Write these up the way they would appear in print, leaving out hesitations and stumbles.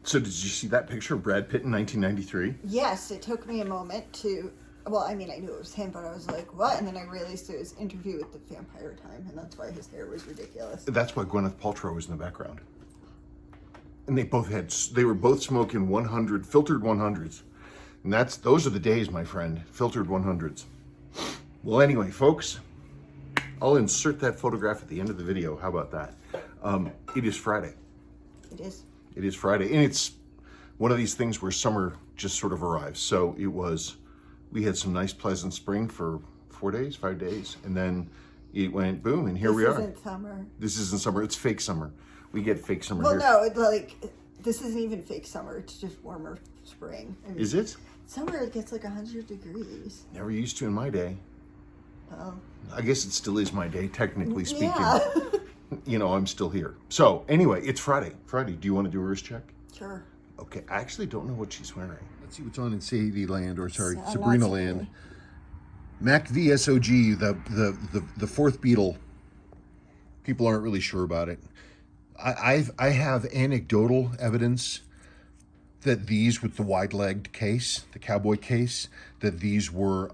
So did you see that picture of Brad Pitt in 1993? Yes, it took me a moment to. Well, I mean, I knew it was him, but I was like, "What?" And then I realized it was Interview with the Vampire time, and that's why his hair was ridiculous. That's why Gwyneth Paltrow was in the background. And they were both smoking 100 filtered 100s, and those are the days, my friend, filtered 100s. Well, anyway, folks, I'll insert that photograph at the end of the video. How about that? It is Friday. It is. It is Friday, and it's one of these things where summer just sort of arrives. So we had some nice pleasant spring for 4 days, 5 days, and then it went boom, and here we are. This isn't summer. This isn't summer, it's fake summer. We get fake summer Well, here. no, it's like, this isn't even fake summer. It's just warmer spring. I mean, Is it? summer, it gets like 100 degrees. Never used to in my day. Well, I guess it still is my day, technically speaking. yeah. You know, I'm still here. So anyway, it's Friday. Friday, do you want to do a wrist check? Sure. Okay, I actually don't know what she's wearing. Let's see what's on in Sadie Land, or sorry, I'm not Sabrina seeing Land. it. Mac VSOG, the fourth Beetle. People aren't really sure about it. I have anecdotal evidence that these, with the wide-legged case, the cowboy case, that these were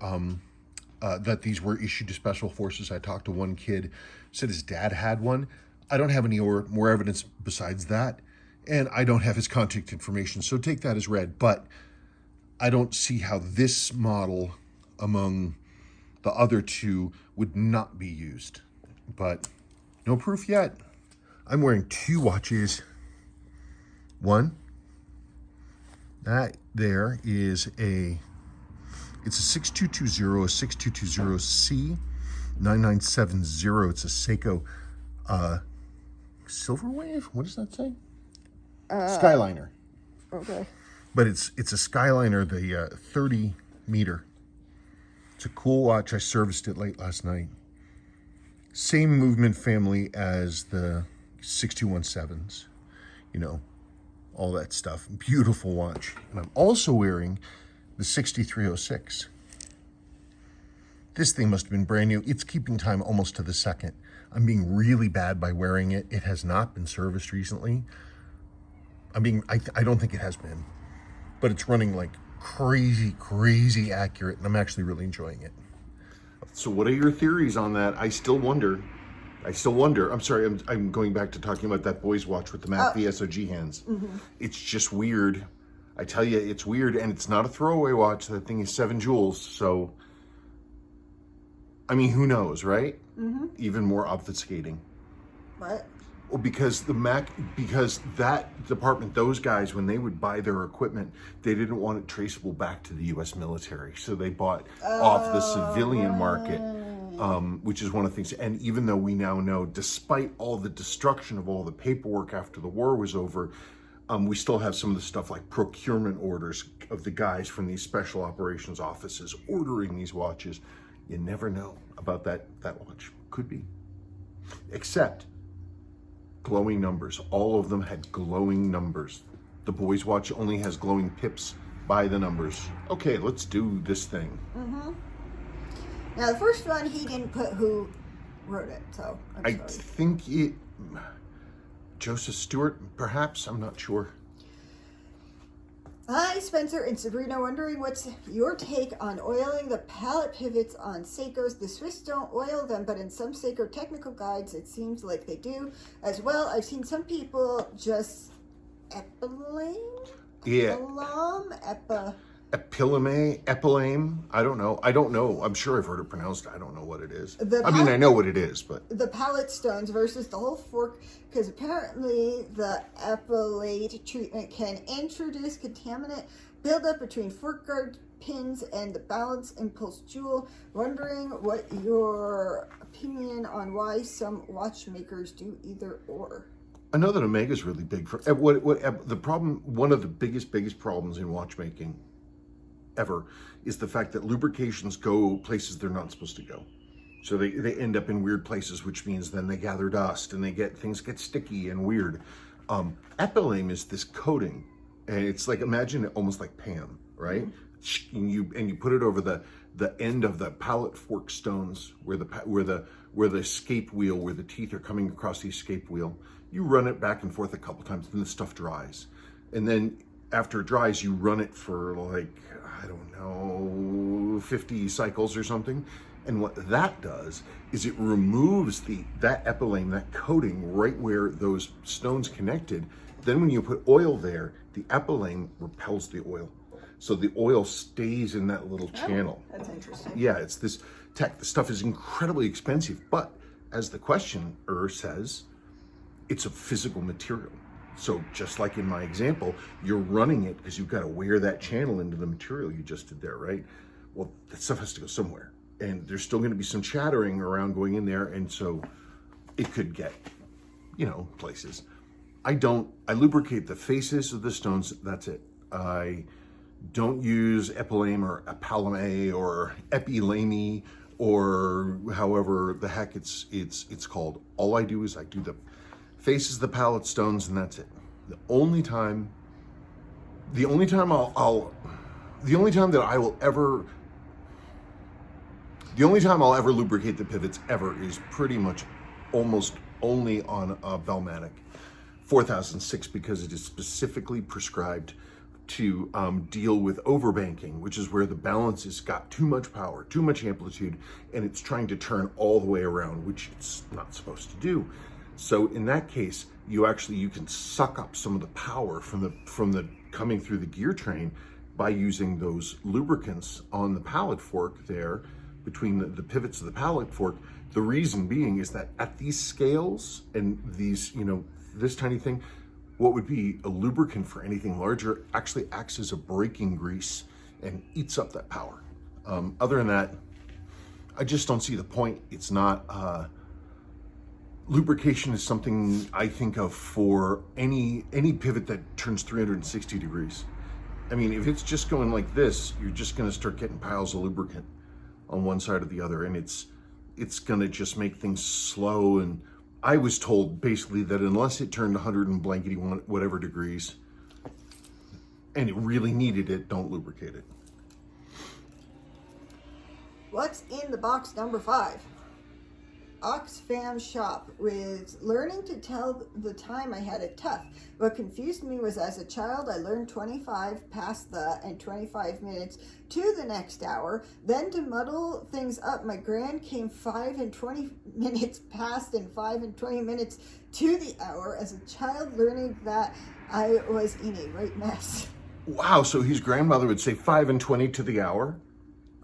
issued to special forces. I talked to one kid, said his dad had one. I don't have any more evidence besides that, and I don't have his contact information, so take that as read. But I don't see how this model, among the other two, would not be used. But no proof yet. I'm wearing two watches. One, that there is it's a 6220, a 6220C 9970. It's a Seiko Silver Wave. What does that say? Skyliner. Okay. But it's a Skyliner, the 30 meter. It's a cool watch. I serviced it late last night. Same movement family as the 6217s. You know, all that stuff. Beautiful watch. And I'm also wearing the 6306. This thing must have been brand new. It's keeping time almost to the second. I'm being really bad by wearing it. It has not been serviced recently. I don't think it has been, but it's running like crazy accurate, and I'm actually really enjoying it. So what are your theories on that? I still wonder. I'm sorry, I'm going back to talking about that boy's watch with the Mac VSOG hands. Mm-hmm. It's just weird. I tell you, it's weird, and it's not a throwaway watch. That thing is 7 jewels, so I mean, who knows, right? Mm-hmm. Even more obfuscating. What? Well, because that department, those guys, when they would buy their equipment, they didn't want it traceable back to the U.S. military. So they bought off the civilian market, which is one of the things. And even though we now know, despite all the destruction of all the paperwork after the war was over, we still have some of the stuff like procurement orders of the guys from these special operations offices ordering these watches. You never know about that watch. Could be. Except glowing numbers. All of them had glowing numbers. The boy's watch only has glowing pips by the numbers. Okay, let's do this thing. Mm-hmm. Now, the first one, he didn't put who wrote it, so I think Joseph Stewart, perhaps. I'm not sure. Hi, Spencer and Sabrina, wondering what's your take on oiling the pallet pivots on Seikos. The Swiss don't oil them, but in some Seiko technical guides, it seems like they do. As well, I've seen some people just epilame? Yeah. Epilame. I don't know. I'm sure I've heard it pronounced. I don't know what it is. I know what it is, but the pallet stones versus the whole fork, because apparently the epilate treatment can introduce contaminant buildup between fork guard pins and the balance impulse jewel. Wondering what your opinion on why some watchmakers do either or. I know that Omega's really big for the problem. One of the biggest problems in watchmaking ever is the fact that lubrications go places they're not supposed to go. So they end up in weird places, which means then they gather dust and things get sticky and weird. Epilame is this coating, and it's like, imagine it almost like Pam, right? Mm-hmm. And you put it over the end of the pallet fork stones where the escape wheel, where the teeth are coming across the escape wheel. You run it back and forth a couple times, then the stuff dries. And then after it dries, you run it for like, I don't know, 50 cycles or something. And what that does is it removes that epilame, that coating right where those stones connected. Then when you put oil there, the epilame repels the oil. So the oil stays in that little channel. That's interesting. Yeah, it's this tech. The stuff is incredibly expensive, but as the questioner says, it's a physical material. So just like in my example, you're running it because you've got to wear that channel into the material you just did there, right? Well, that stuff has to go somewhere. And there's still going to be some chattering around going in there. And so it could get, places. I lubricate the faces of the stones. That's it. I don't use epilame or epalame or epilame or however the heck it's called. All I do is I do the faces of the pallet stones, and that's it. The only time that I'll ever lubricate the pivots ever is pretty much almost only on a Velmatic 4006, because it is specifically prescribed to deal with overbanking, which is where the balance has got too much power, too much amplitude, and it's trying to turn all the way around, which it's not supposed to do. So in that case, you can suck up some of the power from the coming through the gear train by using those lubricants on the pallet fork there between the pivots of the pallet fork. The reason being is that at these scales and these, this tiny thing, what would be a lubricant for anything larger actually acts as a braking grease and eats up that power. Other than that, I just don't see the point. It's not, lubrication is something I think of for any pivot that turns 360 degrees. I mean, if it's just going like this, you're just gonna start getting piles of lubricant on one side or the other, and it's gonna just make things slow. And I was told basically that unless it turned 100 and blankety whatever degrees, and it really needed it, don't lubricate it. What's in the box number 5? Oxfam shop with learning to tell the time I had it tough. What confused me was as a child I learned 25 past the and 25 minutes to the next hour. Then to muddle things up, my grand came 5 and 20 minutes past and 5 and 20 minutes to the hour. As a child learning that, I was in a right mess. Wow, so his grandmother would say 5 and 20 to the hour?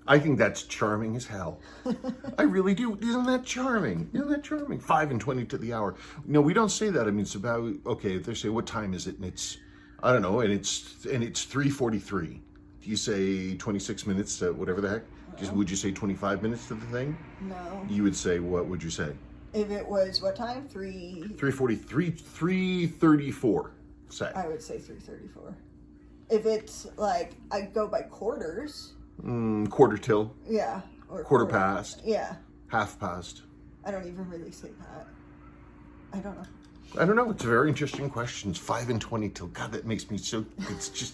I think that's charming as hell. I really do. Isn't that charming? 5 and 20 to the hour. No, we don't say that. I mean, it's about, okay, if they say, what time is it? And it's, I don't know, and it's 3:43. Do you say 26 minutes to whatever the heck? Would you say 25 minutes to the thing? No. You would say, what would you say? If it was what time? 3:34, say. I would say 3:34. If it's like, I go by quarters. Quarter till. Yeah. Or quarter past. Yeah. Half past. I don't even really say that. I don't know. It's a very interesting question. It's 5 and 20 till. God, that makes me so, it's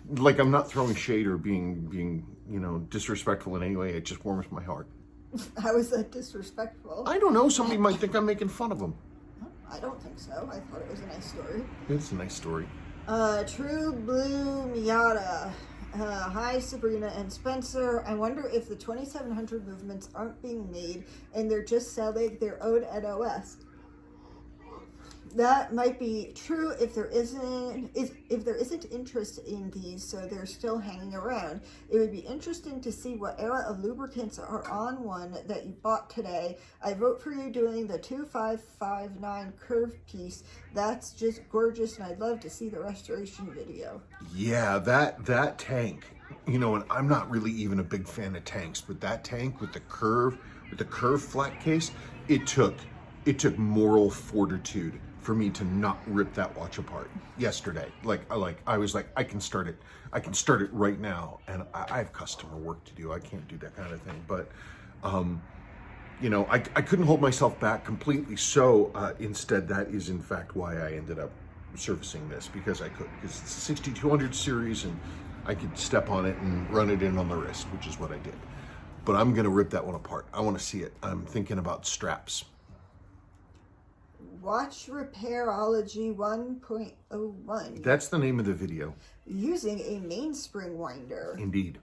like I'm not throwing shade or being disrespectful in any way. It just warms my heart. How is that disrespectful? I don't know. Somebody might think I'm making fun of them. I don't think so. I thought it was a nice story. It's a nice story. True Blue Miata. Hi Sabrina and Spencer. I wonder if the 2700 movements aren't being made and they're just selling their own NOS. That might be true if there isn't interest in these, so they're still hanging around. It would be interesting to see what era of lubricants are on one that you bought today. I vote for you doing the 2559 curve piece. That's just gorgeous, and I'd love to see the restoration video. Yeah, that tank, and I'm not really even a big fan of tanks, but that tank with the curve flat case, it took moral fortitude for me to not rip that watch apart yesterday. I was like, I can start it right now, and I have customer work to do. I can't do that kind of thing. But I couldn't hold myself back completely. So instead, that is in fact why I ended up servicing this, because it's the 6200 series, and I could step on it and run it in on the wrist, which is what I did. But I'm gonna rip that one apart. I want to see it. I'm thinking about straps. Watch Repairology 1.01. That's the name of the video. Using a mainspring winder. Indeed.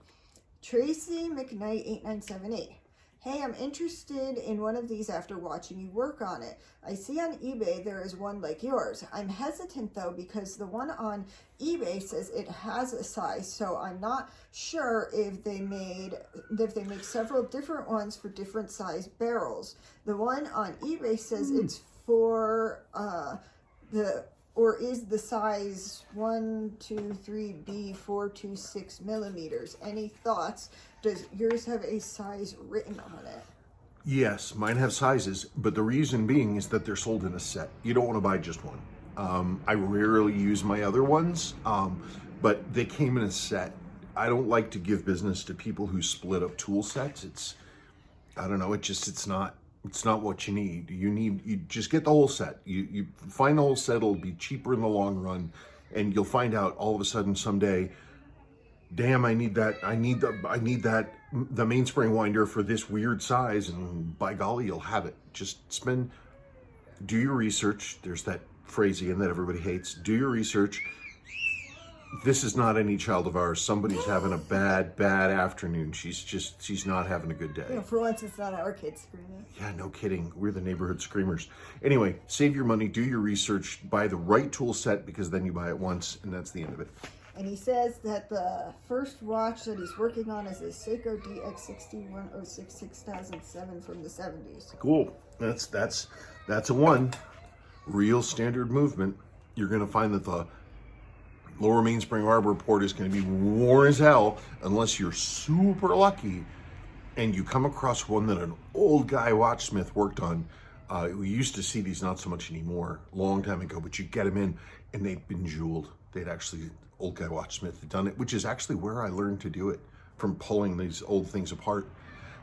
Tracy McKnight 8978. Hey, I'm interested in one of these after watching you work on it. I see on eBay there is one like yours. I'm hesitant though because the one on eBay says it has a size, so I'm not sure if they make several different ones for different size barrels. The one on eBay says it's for is the size 123B 426 millimeters. Any thoughts? Does yours have a size written on it? Yes, mine have sizes, but the reason being is that they're sold in a set. You don't want to buy just one. I rarely use my other ones, but they came in a set. I don't like to give business to people who split up tool sets. I don't know, it's not what you need. You just get the whole set. You find the whole set, it'll be cheaper in the long run, and you'll find out all of a sudden someday, damn, I need the mainspring winder for this weird size, and by golly, you'll have it. Just do your research. There's that phrase again that everybody hates. Do your research. This is not any child of ours. Somebody's having a bad afternoon. She's not having a good day. You know, for once, it's not our kids screaming. Yeah, no kidding. We're the neighborhood screamers. Anyway, save your money, do your research, buy the right tool set, because then you buy it once, and that's the end of it. And he says that the first watch that he's working on is a Seiko DX6106 6007 from the 70s. Cool. That's a one. Real standard movement. You're going to find that the lower mainspring arbor port is going to be worn as hell unless you're super lucky and you come across one that an old guy watchsmith worked on. We used to see these, not so much anymore, a long time ago, but you get them in and they've been jeweled. Old guy watchsmith had done it, which is actually where I learned to do it, from pulling these old things apart.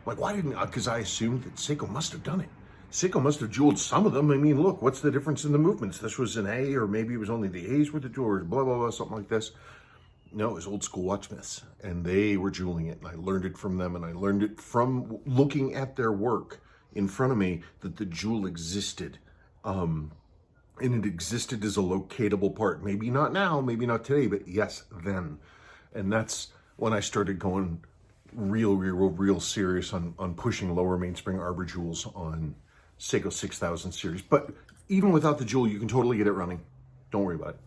Like, why didn't I? Because I assumed that Seiko must have done it. Seiko must have jeweled some of them. I mean, look, what's the difference in the movements? This was an A, or maybe it was only the A's with the jewelers, blah, blah, blah, something like this. No, it was old school watchsmiths, and they were jeweling it, and I learned it from them, and I learned it from looking at their work in front of me, that the jewel existed. And it existed as a locatable part. Maybe not now, maybe not today, but yes, then. And that's when I started going real serious on pushing lower mainspring arbor jewels on Seiko 6000 series. But even without the jewel, you can totally get it running. Don't worry about it.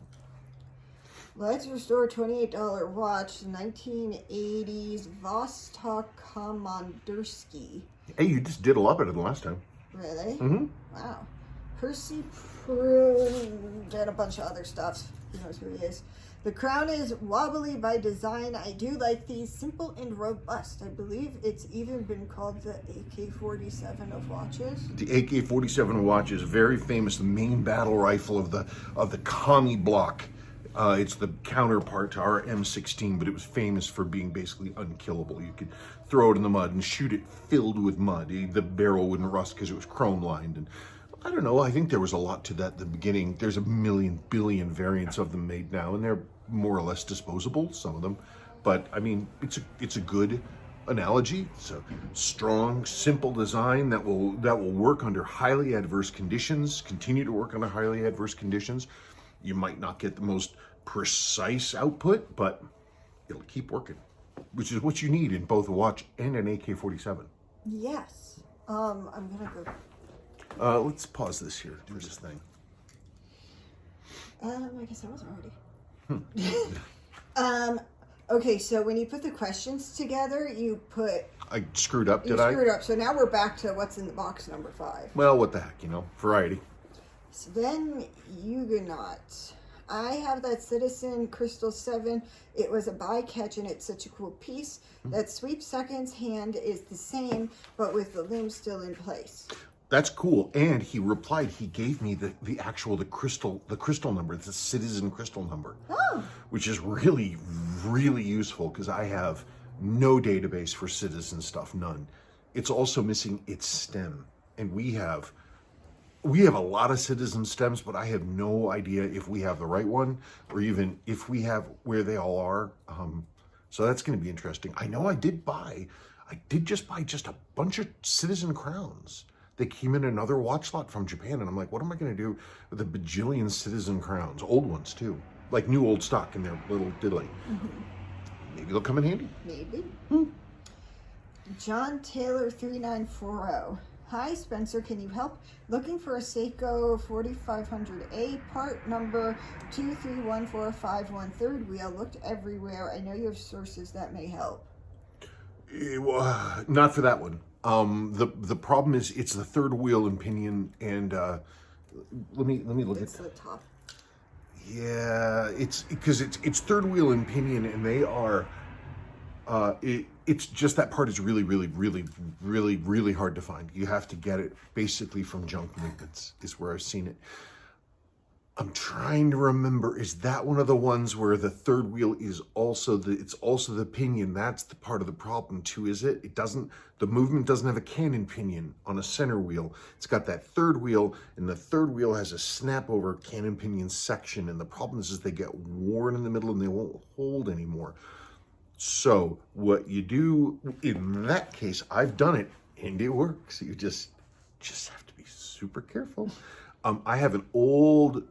Let's restore $28 watch, 1980s Vostok Komandersky. Hey, you just did a lot better than last time. Really? Mm-hmm. Wow. Percy Prune and a bunch of other stuff. Who knows who he is? The crown is wobbly by design. I do like these, simple and robust. I believe it's even been called the AK-47 of watches. The AK-47 watch is very famous, the main battle rifle of the commie block. It's the counterpart to our M16, but it was famous for being basically unkillable. You could throw it in the mud and shoot it filled with mud. The barrel wouldn't rust because it was chrome lined. And I don't know, I think there was a lot to that at the beginning. There's a billion variants of them made now, and they're more or less disposable, some of them. But I mean, it's a good analogy. It's a strong, simple design that will work under highly adverse conditions, continue to work under highly adverse conditions. You might not get the most precise output, but it'll keep working, which is what you need in both a watch and an AK-47. Yes. I'm gonna go. Let's pause this here. Do this thing. I guess I wasn't ready. Okay, so when you put the questions together, you put... I screwed up, did I? You screwed up, so now we're back to what's in the box number 5. Well, what the heck, variety. Sven Huguenot. I have that Citizen Crystal 7. It was a bycatch, and it's such a cool piece. That Sweep Seconds hand is the same, but with the loom still in place. That's cool. And he replied, he gave me the crystal number. It's a Citizen crystal number. Oh. Which is really useful, because I have no database for Citizen stuff, none. It's also missing its stem. And we have a lot of Citizen stems, but I have no idea if we have the right one, or even if we have where they all are. So that's going to be interesting. I know I did just buy just a bunch of Citizen crowns. They came in another watch lot from Japan, and I'm like, what am I going to do with the bajillion Citizen crowns? Old ones, too. Like new old stock in their little diddly. Maybe they'll come in handy. Maybe. John Taylor 3940. Hi Spencer, can you help? Looking for a Seiko 4500A, part number 23145 third wheel. Looked everywhere. I know you have sources that may help. Not for that one. The problem is it's the third wheel and pinion, and let me look It's at the top. Yeah, it's because it's third wheel and pinion, and they are. It's just that part is really hard to find. You have to get it basically from junk movements is where I've seen it. I'm trying to remember, is that one of the ones where the third wheel is also the pinion? That's the part of the problem too, is it? The movement doesn't have a cannon pinion on a center wheel. It's got that third wheel, and the third wheel has a snap over cannon pinion section, and the problem is they get worn in the middle and they won't hold anymore. So what you do in that case, I've done it and it works. You just have to be super careful. I have an old,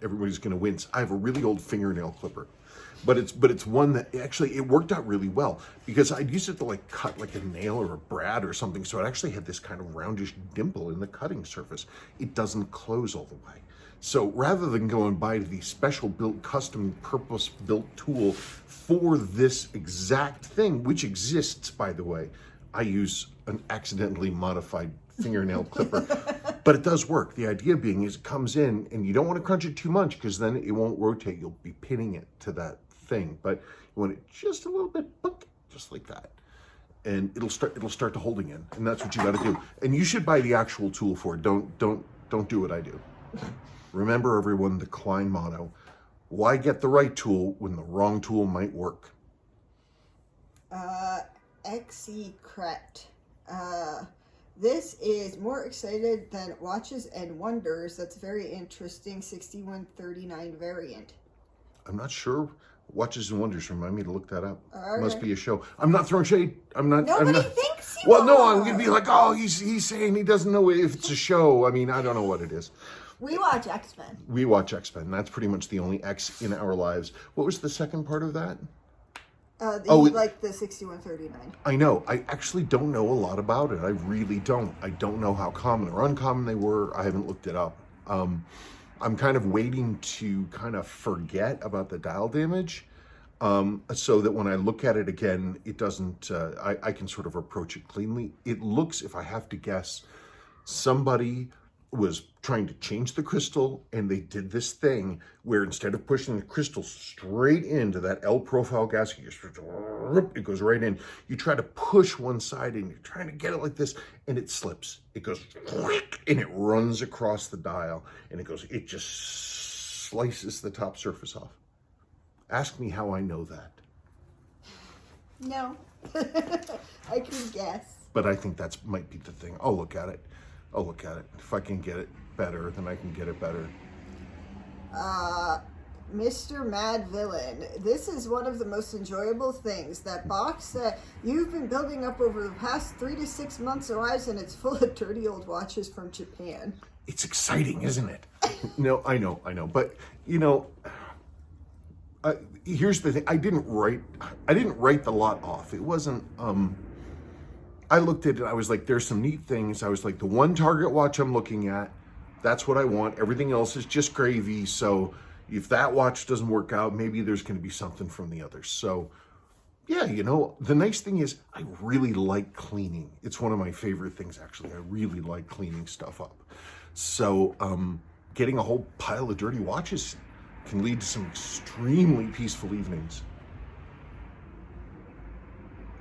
everybody's gonna wince. I have a really old fingernail clipper, but it's one that actually, it worked out really well because I'd use it to like cut like a nail or a brad or something. So it actually had this kind of roundish dimple in the cutting surface. It doesn't close all the way. So rather than go and buy the special built, custom purpose built tool for this exact thing, which exists, by the way, I use an accidentally modified fingernail clipper, but it does work. The idea being is it comes in and you don't want to crunch it too much because then it won't rotate. You'll be pinning it to that thing, but you want it just a little bit, just like that. And it'll start to hold again. And that's what you got to do. And you should buy the actual tool for it. Don't do what I do. Remember, everyone, the Klein motto: why get the right tool when the wrong tool might work? Xecret. This is more excited than Watches and Wonders. That's very interesting. 6139 variant. I'm not sure. Watches and Wonders, remind me to look that up. All Must right. be a show. I'm not throwing shade. Nobody thinks you Well, no, are. I'm going to be like, oh, he's saying he doesn't know if it's a show. I mean, I don't know what it is. We watch X-Men. We watch X-Men. That's pretty much the only X in our lives. What was the second part of that? Like the 6139. I know. I actually don't know a lot about it. I really don't. I don't know how common or uncommon they were. I haven't looked it up. I'm kind of waiting to kind of forget about the dial damage so that when I look at it again, it doesn't, I can sort of approach it cleanly. It looks, if I have to guess, somebody was trying to change the crystal and they did this thing where instead of pushing the crystal straight into that L profile gasket, it goes right in. You try to push one side and you're trying to get it like this and it slips. It goes and it runs across the dial and it just slices the top surface off. Ask me how I know that. No. I can guess. But I think that might be the thing. I'll look at it. If I can get it better, then I can get it better. Mr. Mad Villain, this is one of the most enjoyable things. That box that you've been building up over the past 3 to 6 months arrives and it's full of dirty old watches from Japan. It's exciting, isn't it? No, I know. But, you know, here's the thing. I didn't write the lot off. It wasn't, I looked at it, I was like, there's some neat things. I was like, the one Target watch I'm looking at, that's what I want. Everything else is just gravy. So if that watch doesn't work out, maybe there's going to be something from the others. So yeah, you know, the nice thing is I really like cleaning. It's one of my favorite things, actually. I really like cleaning stuff up. So getting a whole pile of dirty watches can lead to some extremely peaceful evenings.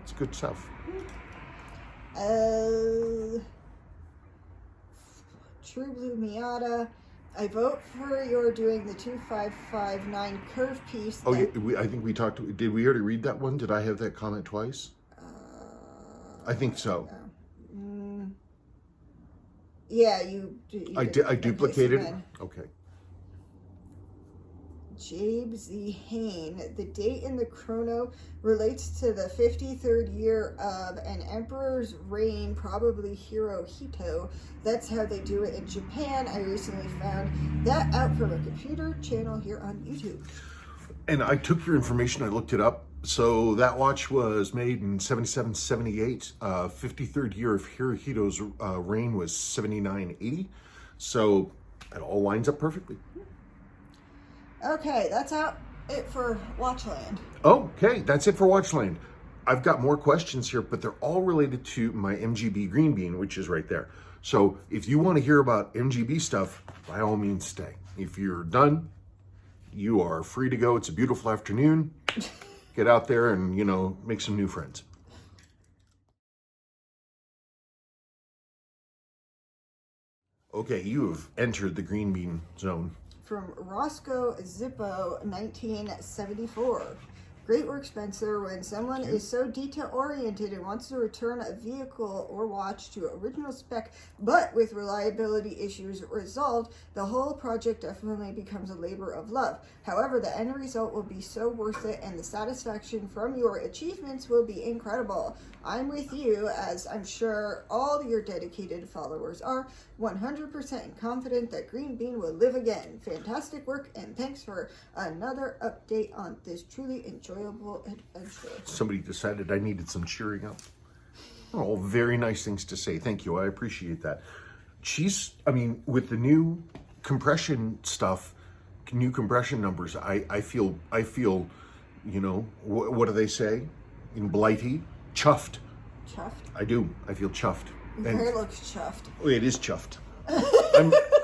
It's good stuff. True Blue Miata. I vote for your doing the 2559 curve piece. Oh, yeah, I think we talked. Did we already read that one? Did I have that comment twice? I think so. Yeah, you I duplicated it. Okay. James Z. Hain. The date in the chrono relates to the 53rd year of an emperor's reign, probably Hirohito. That's how they do it in Japan. I recently found that out from a computer channel here on YouTube. And I took your information, I looked it up. So that watch was made in 77, 78. 53rd year of Hirohito's reign was 7980. So it all lines up perfectly. Okay, that's it for Watchland. Okay, that's it for Watchland. I've got more questions here, but they're all related to my MGB Greenbean, which is right there. So if you want to hear about MGB stuff, by all means stay. If you're done, you are free to go. It's a beautiful afternoon. Get out there and, make some new friends. Okay, you have entered the Greenbean zone. From Roscoe Zippo, 1974. Great work, Spencer. When someone is so detail-oriented and wants to return a vehicle or watch to original spec, but with reliability issues resolved, the whole project definitely becomes a labor of love. However, the end result will be so worth it, and the satisfaction from your achievements will be incredible. I'm with you, as I'm sure all your dedicated followers are, 100% confident that Greenbean will live again. Fantastic work, and thanks for another update on this truly enjoyable adventure. Somebody decided I needed some cheering up. Oh, very nice things to say. Thank you. I appreciate that. With the new compression stuff, new compression numbers, I feel, what do they say in Blighty? Chuffed. Chuffed? I do. I feel chuffed. Your hair looks chuffed. It is chuffed.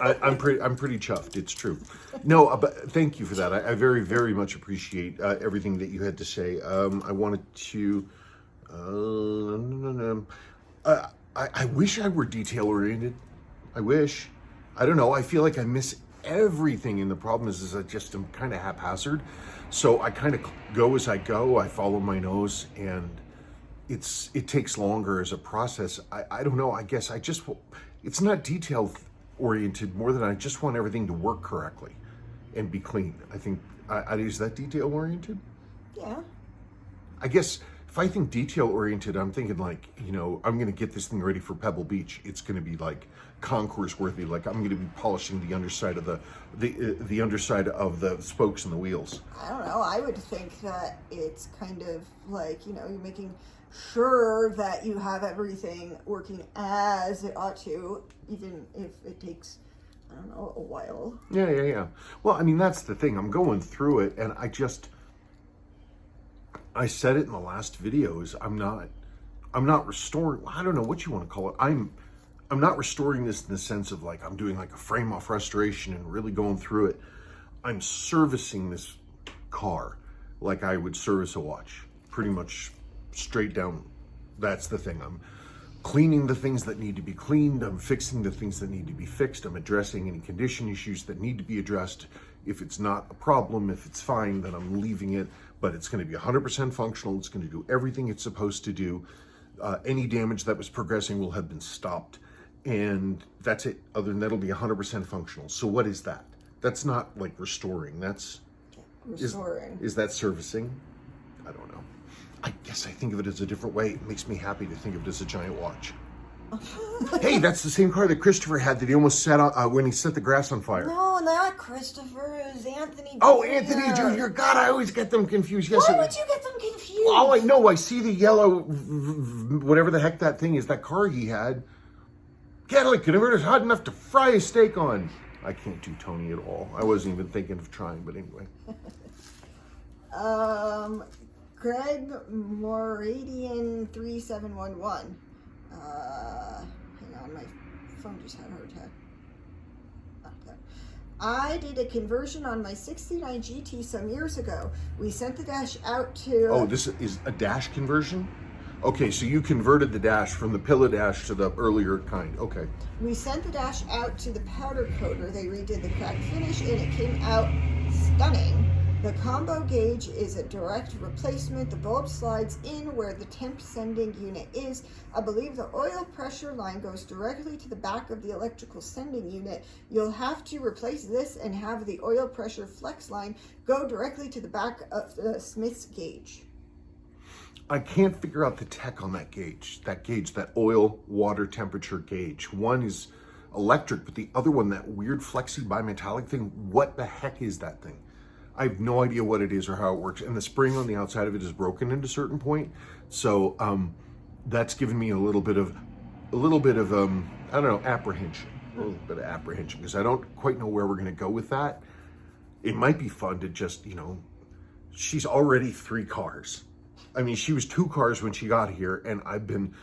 I'm pretty chuffed. It's true. No, but thank you for that. I very, very much appreciate everything that you had to say. I wanted to. I wish I were detail oriented. I wish. I don't know. I feel like I miss everything, and the problem is I just am kind of haphazard. So I kind of go as I go. I follow my nose, and it takes longer as a process. I don't know. I guess it's not detail oriented more than I just want everything to work correctly and be clean. I think is that detail oriented? Yeah. I guess if I think detail oriented, I'm thinking like, I'm going to get this thing ready for Pebble Beach. It's going to be like concourse worthy. Like I'm going to be polishing the underside of the underside of the spokes and the wheels. I don't know. I would think that it's kind of like, you're making sure that you have everything working as it ought to, even if it takes, I don't know, a while. Yeah. Well, that's the thing. I'm going through it, and I said it in the last videos. I'm not restoring. I don't know what you want to call it. I'm not restoring this in the sense of like I'm doing like a frame off restoration and really going through it. I'm servicing this car like I would service a watch, pretty much straight down. That's the thing. I'm cleaning the things that need to be cleaned. I'm fixing the things that need to be fixed. I'm addressing any condition issues that need to be addressed. If it's not a problem, if it's fine, then I'm leaving it, but it's going to be 100% functional. It's going to do everything it's supposed to do. Any damage that was progressing will have been stopped, and that's it. Other than that, it'll be 100% functional. So what is that? That's not like restoring. That's restoring. Is that servicing? I don't know. I guess I think of it as a different way. It makes me happy to think of it as a giant watch. Hey, that's the same car that Christopher had that he almost set on when he set the grass on fire. No, not Christopher. It was Anthony Jr. Oh, Anthony Jr. God, I always get them confused. Yes, Why would you get them confused? All I know, I see the yellow, whatever the heck that thing is, that car he had. Catalytic converter's hot enough to fry a steak on. I can't do Tony at all. I wasn't even thinking of trying, but anyway. Greg Moradian 3711. Hang on, my phone just had a heart attack. Okay. I did a conversion on my 69 GT some years ago. We sent the dash out to... Oh, this is a dash conversion? Okay, so you converted the dash from the pillow dash to the earlier kind. Okay. We sent the dash out to the powder coater. They redid the crack finish and it came out stunning. The combo gauge is a direct replacement. The bulb slides in where the temp sending unit is. I believe the oil pressure line goes directly to the back of the electrical sending unit. You'll have to replace this and have the oil pressure flex line go directly to the back of the Smith's gauge. I can't figure out the tech on that gauge, that oil water temperature gauge. One is electric, but the other one, that weird flexi bimetallic thing, what the heck is that thing? I have no idea what it is or how it works. And the spring on the outside of it is broken at a certain point. So that's given me a little bit of I don't know, apprehension, because I don't quite know where we're going to go with that. It might be fun to just, she's already 3 cars. I mean, she was 2 cars when she got here, and I've been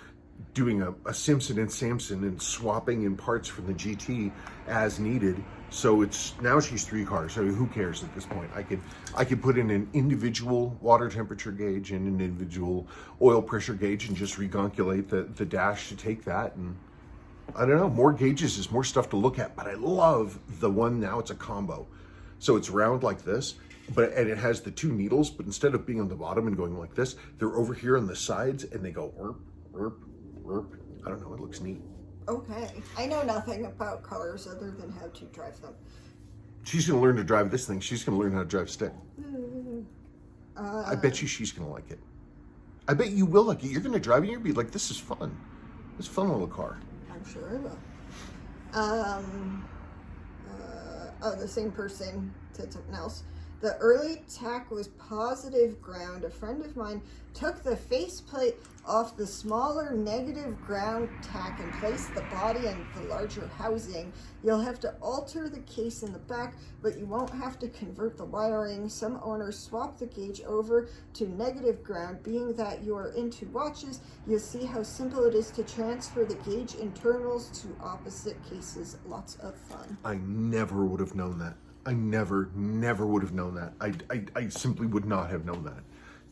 doing a Simpson and Samson and swapping in parts from the GT as needed. So now she's 3 cars. So who cares at this point? I could put in an individual water temperature gauge and an individual oil pressure gauge and just regonculate the dash to take that. And I don't know, more gauges is more stuff to look at, but I love the one now. It's a combo. So it's round like this, and it has the 2 needles, but instead of being on the bottom and going like this, they're over here on the sides and they go warp, warp, warp. I don't know, it looks neat. Okay. I know nothing about cars other than how to drive them. She's going to learn to drive this thing. She's going to learn how to drive stick. I bet you she's going to like it. I bet you will like it. You're going to drive it and you'll be like, this is fun. It's a fun little car. I'm sure it will. The same person said something else. The early tack was positive ground. A friend of mine took the faceplate off the smaller negative ground tack and placed the body and the larger housing. You'll have to alter the case in the back, but you won't have to convert the wiring. Some owners swap the gauge over to negative ground. Being that you are into watches, you'll see how simple it is to transfer the gauge internals to opposite cases. Lots of fun. I never would have known that. I never would have known that. I simply would not have known that.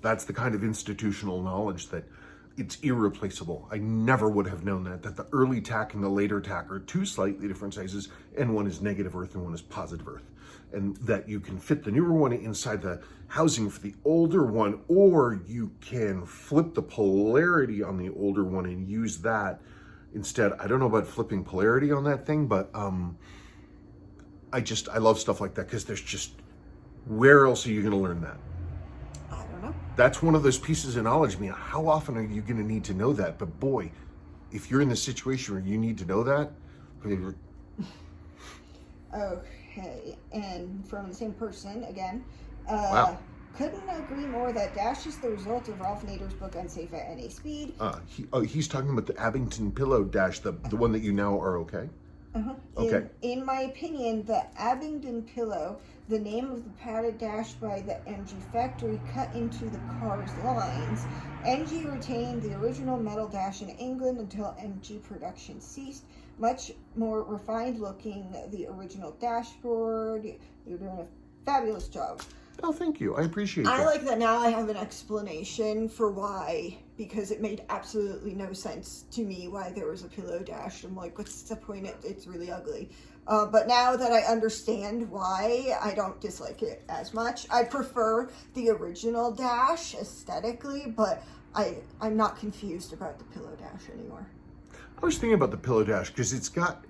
That's the kind of institutional knowledge that it's irreplaceable. I never would have known that the early tack and the later tack are 2 slightly different sizes, and one is negative earth and one is positive earth. And that you can fit the newer one inside the housing for the older one, or you can flip the polarity on the older one and use that instead. I don't know about flipping polarity on that thing, but I love stuff like that, because there's just, where else are you going to learn that? I don't know. That's one of those pieces of knowledge. I mean, how often are you going to need to know that? But boy, if you're in the situation where you need to know that. Okay, and from the same person again. Wow. Couldn't agree more that Dash is the result of Ralph Nader's book Unsafe at Any Speed. He's talking about the Abington pillow dash, the one that you now are okay? Okay. In my opinion, the Abingdon pillow, the name of the padded dash by the MG factory, cut into the car's lines. MG retained the original metal dash in England until MG production ceased. Much more refined looking, the original dashboard. You're doing a fabulous job. Oh, thank you. I appreciate that. I like that now I have an explanation for why, because it made absolutely no sense to me why there was a pillow dash. I'm like, what's the point? It's really ugly. But now that I understand why, I don't dislike it as much. I prefer the original dash aesthetically, but I'm not confused about the pillow dash anymore. I was thinking about the pillow dash because it's got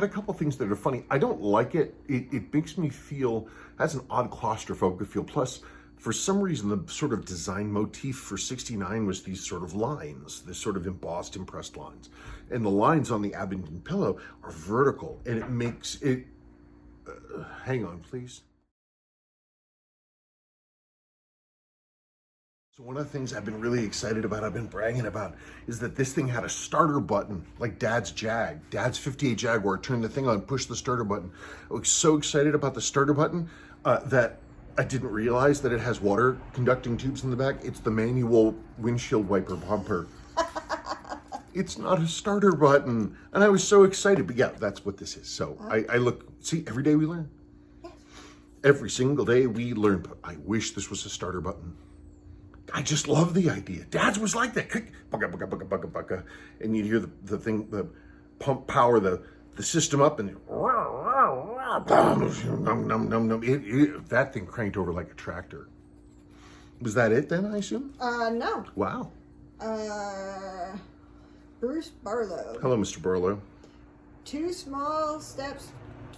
a couple things that are funny. I don't like it. It makes me feel, has an odd claustrophobic feel. Plus, for some reason, the sort of design motif for 69 was these sort of lines, this sort of embossed, impressed lines. And the lines on the Abingdon pillow are vertical, and it makes it, hang on, please. So one of the things I've been really excited about, I've been bragging about, is that this thing had a starter button, like Dad's Jag. Dad's 58 Jaguar, turn the thing on, push the starter button. I was so excited about the starter button that I didn't realize that it has water conducting tubes in the back. It's the manual windshield wiper bumper. It's not a starter button. And I was so excited, but yeah, that's what this is. So I look, see, every day we learn. Every single day we learn, but I wish this was a starter button. I just love the idea. Dad's was like that. Click, bucka, bucka, bucka, bucka, bucka. And you'd hear the thing, the pump power, the the system up and that thing cranked over like a tractor. Was that it then, I assume? No. Wow. Bruce Barlow. Hello, Mr. Barlow. 2 small steps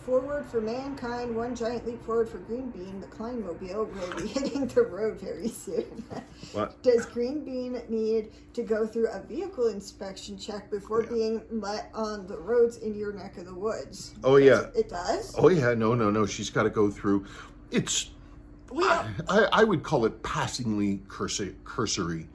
forward for mankind, 1 giant leap forward for Greenbean. The Kleinmobile will be hitting the road very soon. What? Does Greenbean need to go through a vehicle inspection check before being let on the roads in your neck of the woods? Oh, yeah. It does? Oh, yeah. No. She's got to go through. It's, I would call it passingly cursory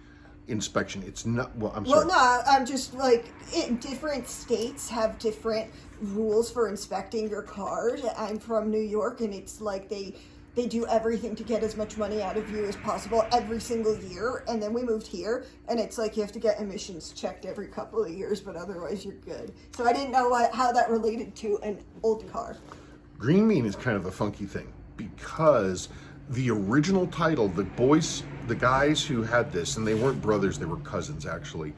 inspection. It's not, well, I'm sorry. Well, no, I'm just like, different states have different rules for inspecting your cars. I'm from New York, and it's like they do everything to get as much money out of you as possible every single year. And then we moved here, and it's like you have to get emissions checked every couple of years, but otherwise you're good. So I didn't know how that related to an old car. Greenbean is kind of a funky thing because the original title, the guys who had this, and they weren't brothers, they were cousins actually,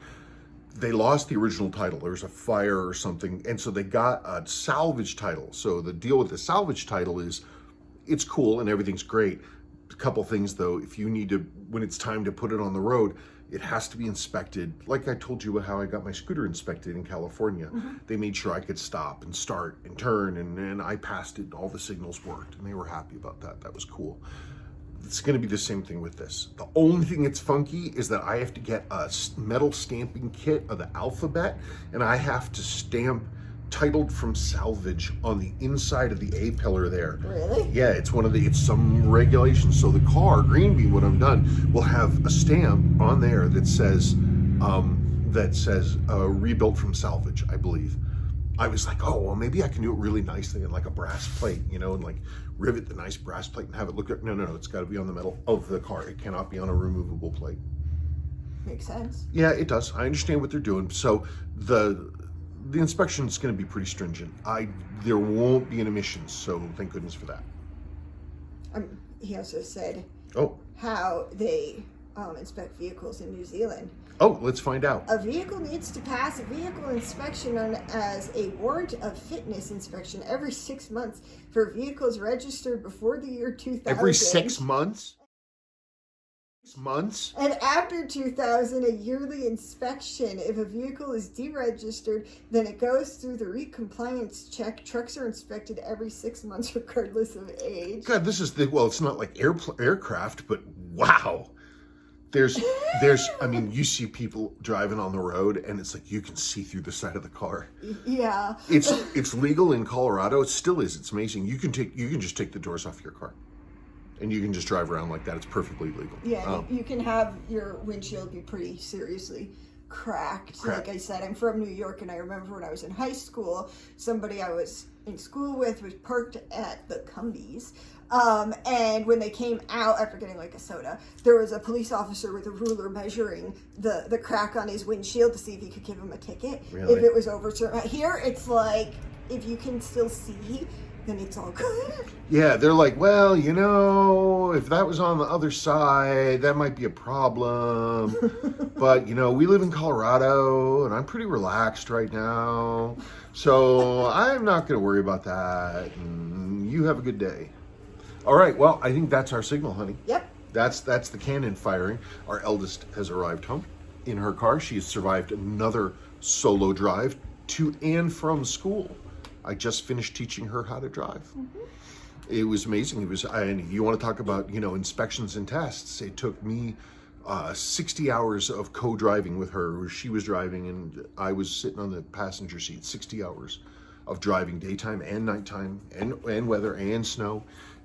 they lost the original title. There was a fire or something, and so they got a salvage title. So the deal with the salvage title is it's cool and everything's great. A couple things though, if you need to, when it's time to put it on the road, it has to be inspected. Like I told you how I got my scooter inspected in California. They made sure I could stop and start and turn, and I passed it, and all the signals worked, and they were happy about that. That was cool. It's going to be the same thing with this. The only thing that's funky is that I have to get a metal stamping kit of the alphabet, and I have to stamp titled from salvage on the inside of the A pillar there. Really? Yeah, it's some regulations. So the car, Greenbean, when I'm done, will have a stamp on there that says rebuilt from salvage, I believe. I was like, oh, well, maybe I can do it really nicely in like a brass plate, and like rivet the nice brass plate and have it look like, no, it's got to be on the metal of the car. It cannot be on a removable plate. Makes sense. Yeah, it does. I understand what they're doing. So the inspection is going to be pretty stringent. There won't be an emissions, so thank goodness for that. He also said how they inspect vehicles in New Zealand. Oh, let's find out. A vehicle needs to pass a vehicle inspection known as a warrant of fitness inspection every 6 months for vehicles registered before the year 2000. Every 6 months? 6 months? And after 2000, a yearly inspection. If a vehicle is deregistered, then it goes through the re-compliance check. Trucks are inspected every 6 months regardless of age. God, this is it's not like aircraft, but wow. There's, you see people driving on the road, and it's like you can see through the side of the car. Yeah. It's legal in Colorado. It still is. It's amazing. You can just take the doors off your car, and you can just drive around like that. It's perfectly legal. Yeah, you can have your windshield be pretty seriously cracked. Like I said, I'm from New York, and I remember when I was in high school, somebody I was in school with was parked at the Cumbies. And when they came out after getting like a soda, there was a police officer with a ruler measuring the crack on his windshield to see if he could give him a ticket. Really? If it was over certain. Here, it's like, if you can still see, then it's all good. Yeah, they're like, well, if that was on the other side, that might be a problem. But, we live in Colorado, and I'm pretty relaxed right now. So I'm not going to worry about that. And you have a good day. All right, well, I think that's our signal, honey. Yep. That's the cannon firing. Our eldest has arrived home in her car. She has survived another solo drive to and from school. I just finished teaching her how to drive. Mm-hmm. It was amazing. And you want to talk about, inspections and tests. It took me 60 hours of co-driving with her, where she was driving and I was sitting on the passenger seat. 60 hours of driving, daytime and nighttime, and weather and snow.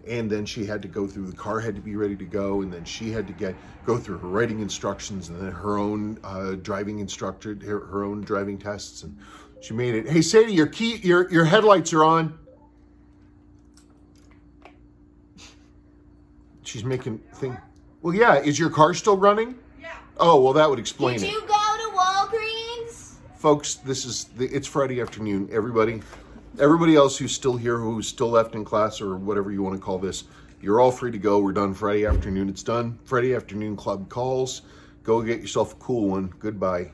And then she had to go through, the car had to be ready to go, and then she had to go through her writing instructions, and then her own driving instructor, her own driving tests, and she made it. Hey, Sadie, your headlights are on. She's making thing. Well, yeah, is your car still running? Yeah. Oh, well, that would explain it. Did you go to Walgreens? Folks, it's Friday afternoon. Everybody else who's still here, who's still left in class or whatever you want to call this, you're all free to go. We're done Friday afternoon. It's done. Friday afternoon club calls. Go get yourself a cool one. Goodbye.